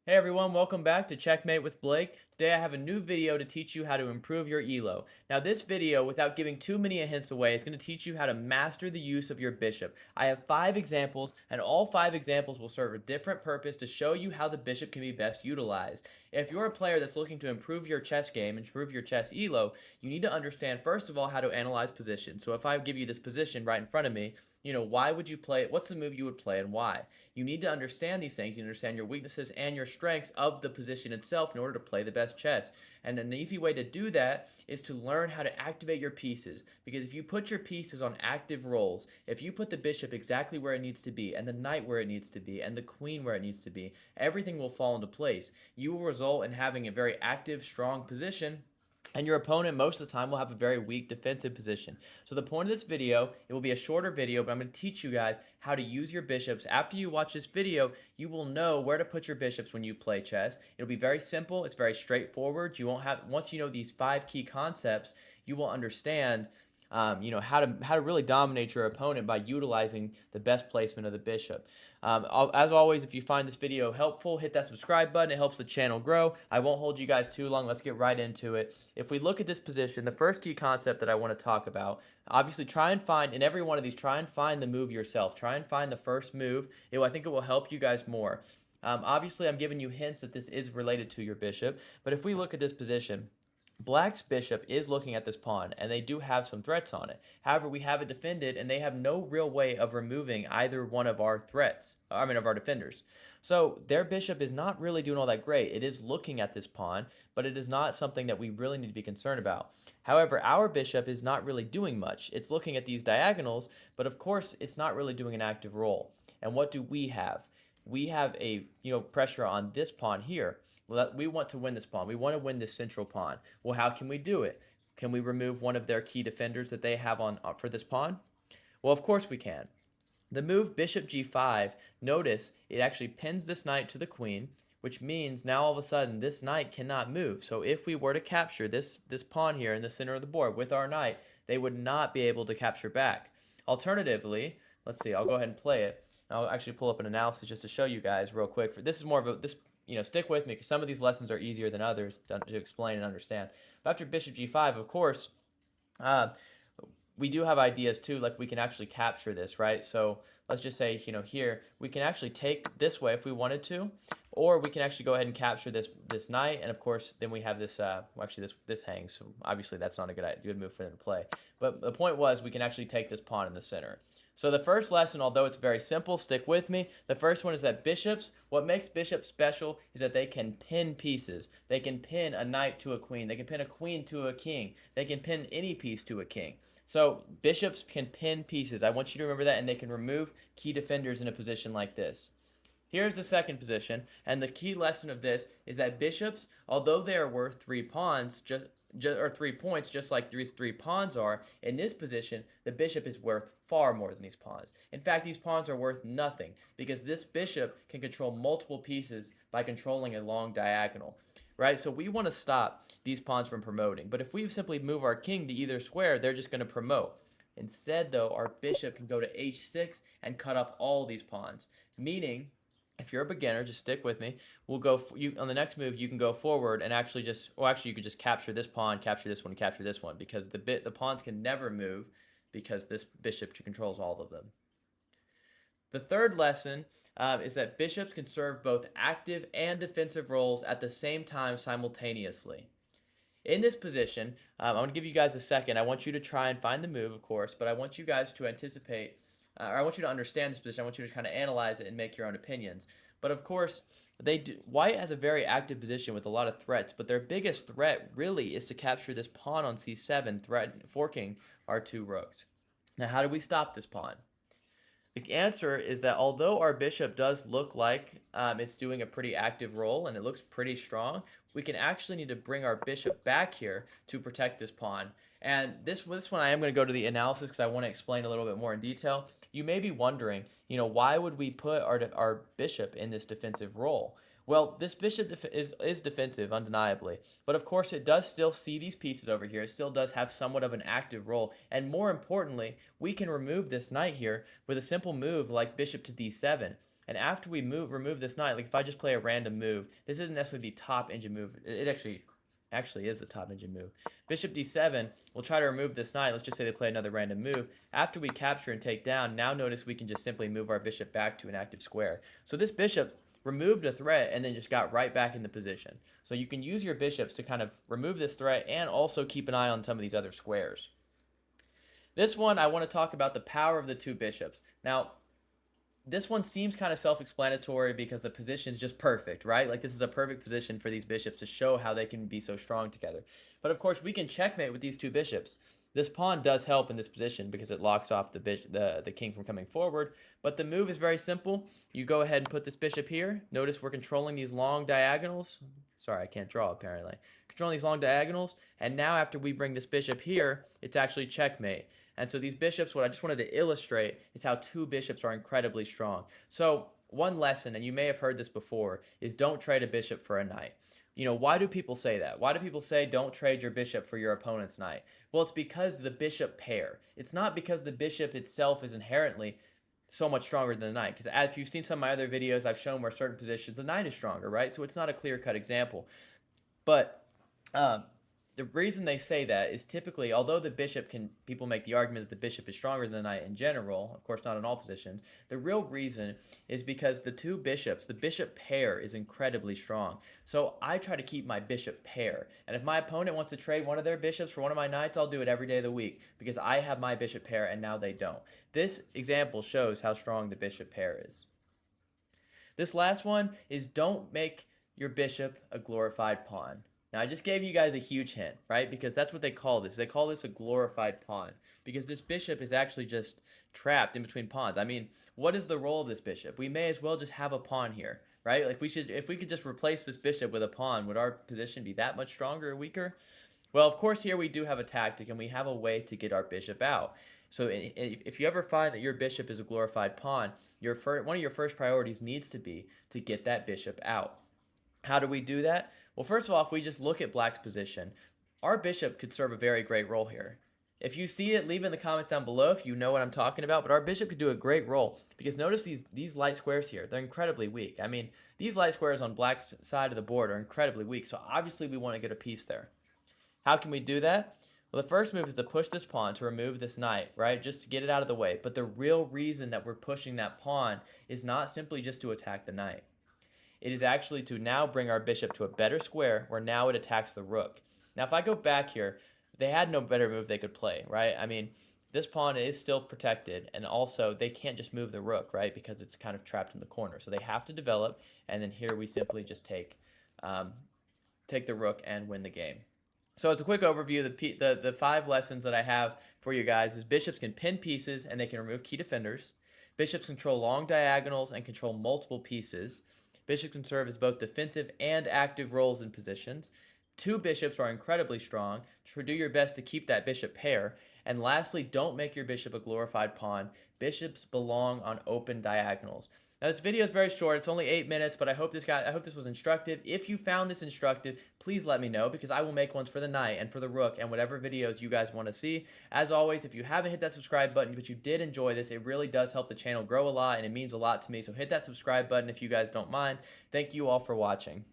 Hey everyone, welcome back to Checkmate with Blake. Today I have a new video to teach you how to improve your elo. Now this video, without giving too many hints away, is going to teach you how to master the use of your bishop. I have 5 examples, and all 5 examples will serve a different purpose to show you how the bishop can be best utilized. If you're a player that's looking to improve your chess game, improve your chess elo, you need to understand first of all how to analyze position. So if I give you this position right in front of me, why would you play it? What's the move you would play and why? You need to understand these things. You understand your weaknesses and your strengths of the position itself in order to play the best chess. And an easy way to do that is to learn how to activate your pieces. Because if you put your pieces on active roles, if you put the bishop exactly where it needs to be, and the knight where it needs to be, and the queen where it needs to be, everything will fall into place. You will result in having a very active, strong position, and your opponent most of the time will have a very weak defensive position. So the point of this video, it will be a shorter video, but I'm going to teach you guys how to use your bishops. After you watch this video, you will know where to put your bishops when you play chess. It'll be very simple. It's very straightforward. You won't have, once you know these 5 key concepts, you will understand how to really dominate your opponent by utilizing the best placement of the bishop. As always, if you find this video helpful, hit that subscribe button. It helps the channel grow. I won't hold you guys too long. Let's get right into it. If we look at this position, the first key concept that I want to talk about, obviously try and find, in every one of these, try and find the move yourself. Try and find the first move. I think it will help you guys more. Obviously, I'm giving you hints that this is related to your bishop, but if we look at this position, Black's bishop is looking at this pawn, and they do have some threats on it. However, we have it defended, and they have no real way of removing either one of our threats. Of our defenders. So their bishop is not really doing all that great. It is looking at this pawn, but it is not something that we really need to be concerned about. However, our bishop is not really doing much. It's looking at these diagonals, but of course, it's not really doing an active role. And what do we have? We have a pressure on this pawn here. We want to win this pawn. We want to win this central pawn. Well, how can we do it? Can we remove one of their key defenders that they have on for this pawn? Well, of course we can. The move bishop g5, notice it actually pins this knight to the queen, which means now all of a sudden this knight cannot move. So if we were to capture this pawn here in the center of the board with our knight, they would not be able to capture back. Alternatively, let's see, I'll go ahead and play it. I'll actually pull up an analysis just to show you guys real quick. This is more of a, stick with me because some of these lessons are easier than others to explain and understand. But after bishop g5, of course, we do have ideas too, like we can actually capture this, right? So let's just say, here, we can actually take this way if we wanted to, or we can actually go ahead and capture this knight, and of course, then we have this, this hangs, so obviously that's not a good move for them to play. But the point was, we can actually take this pawn in the center. So the first lesson, although it's very simple, stick with me. The first one is that bishops, what makes bishops special is that they can pin pieces. They can pin a knight to a queen. They can pin a queen to a king. They can pin any piece to a king. So bishops can pin pieces. I want you to remember that, and they can remove key defenders in a position like this. Here's the second position, and the key lesson of this is that bishops, although they are worth 3 pawns, or 3 points, just like these 3 pawns are, in this position, the bishop is worth far more than these pawns. In fact, these pawns are worth nothing, because this bishop can control multiple pieces by controlling a long diagonal. Right, so we want to stop these pawns from promoting. But if we simply move our king to either square, they're just going to promote. Instead, though, our bishop can go to h6 and cut off all these pawns. Meaning, if you're a beginner, just stick with me. We'll go on the next move. You can go forward and actually you could just capture this pawn, capture this one, capture this one, because the pawns can never move because this bishop controls all of them. The third lesson is that bishops can serve both active and defensive roles at the same time simultaneously. In this position, I'm going to give you guys a second. I want you to try and find the move, of course, but I want you guys to anticipate, or I want you to understand this position. I want you to kind of analyze it and make your own opinions. But of course, White has a very active position with a lot of threats, but their biggest threat really is to capture this pawn on c7, forking our 2 rooks. Now, how do we stop this pawn? The answer is that although our bishop does look like it's doing a pretty active role and it looks pretty strong, we can actually need to bring our bishop back here to protect this pawn. And this one I am going to go to the analysis because I want to explain a little bit more in detail. You may be wondering, why would we put our bishop in this defensive role? Well, this bishop is defensive, undeniably. But of course, it does still see these pieces over here. It still does have somewhat of an active role. And more importantly, we can remove this knight here with a simple move like bishop to d7. And after we remove this knight, like if I just play a random move, this isn't necessarily the top engine move. It actually is the top engine move. Bishop d7, we'll try to remove this knight. Let's just say they play another random move. After we capture and take down, now notice we can just simply move our bishop back to an active square. So this bishop removed a threat and then just got right back into position. So you can use your bishops to kind of remove this threat and also keep an eye on some of these other squares. This one, I want to talk about the power of the two bishops. Now, this one seems kind of self-explanatory because the position is just perfect, right? Like this is a perfect position for these bishops to show how they can be so strong together. But of course, we can checkmate with these two bishops. This pawn does help in this position because it locks off the king from coming forward. But the move is very simple. You go ahead and put this bishop here. Notice we're controlling these long diagonals. Sorry, I can't draw apparently. Controlling these long diagonals. And now after we bring this bishop here, it's actually checkmate. And so these bishops, what I just wanted to illustrate is how two bishops are incredibly strong. So one lesson, and you may have heard this before, is don't trade a bishop for a knight. You know, why do people say that? Why do people say don't trade your bishop for your opponent's knight? Well, it's because the bishop pair. It's not because the bishop itself is inherently so much stronger than the knight. Because if you've seen some of my other videos, I've shown where certain positions the knight is stronger, right? So it's not a clear-cut example. But the reason they say that is typically, although the bishop people make the argument that the bishop is stronger than the knight in general, of course not in all positions, the real reason is because the two bishops, the bishop pair is incredibly strong. So I try to keep my bishop pair. And if my opponent wants to trade one of their bishops for one of my knights, I'll do it every day of the week because I have my bishop pair and now they don't. This example shows how strong the bishop pair is. This last one is don't make your bishop a glorified pawn. Now, I just gave you guys a huge hint, right? Because that's what they call this. They call this a glorified pawn because this bishop is actually just trapped in between pawns. I mean, what is the role of this bishop? We may as well just have a pawn here, right? Like if we could just replace this bishop with a pawn, would our position be that much stronger or weaker? Well, of course, here we do have a tactic and we have a way to get our bishop out. So if you ever find that your bishop is a glorified pawn, one of your first priorities needs to be to get that bishop out. How do we do that? Well, first of all, if we just look at black's position, our bishop could serve a very great role here. If you see it, leave it in the comments down below if you know what I'm talking about, but our bishop could do a great role because notice these light squares here, they're incredibly weak. I mean, these light squares on black's side of the board are incredibly weak, so obviously we want to get a piece there. How can we do that? Well, the first move is to push this pawn to remove this knight, right? Just to get it out of the way. But the real reason that we're pushing that pawn is not simply just to attack the knight. It is actually to now bring our bishop to a better square where now it attacks the rook. Now, if I go back here, they had no better move they could play, right? I mean, this pawn is still protected, and also they can't just move the rook, right? Because it's kind of trapped in the corner. So they have to develop, and then here we simply just take the rook and win the game. So it's a quick overview. The 5 lessons that I have for you guys is bishops can pin pieces and they can remove key defenders. Bishops control long diagonals and control multiple pieces. Bishops can serve as both defensive and active roles in positions. 2 bishops are incredibly strong. Do your best to keep that bishop pair. And lastly, don't make your bishop a glorified pawn. Bishops belong on open diagonals. Now this video is very short. It's only 8 minutes, but I hope this was instructive. If you found this instructive, please let me know because I will make ones for the knight and for the rook and whatever videos you guys want to see. As always, if you haven't hit that subscribe button, but you did enjoy this, it really does help the channel grow a lot and it means a lot to me. So hit that subscribe button if you guys don't mind. Thank you all for watching.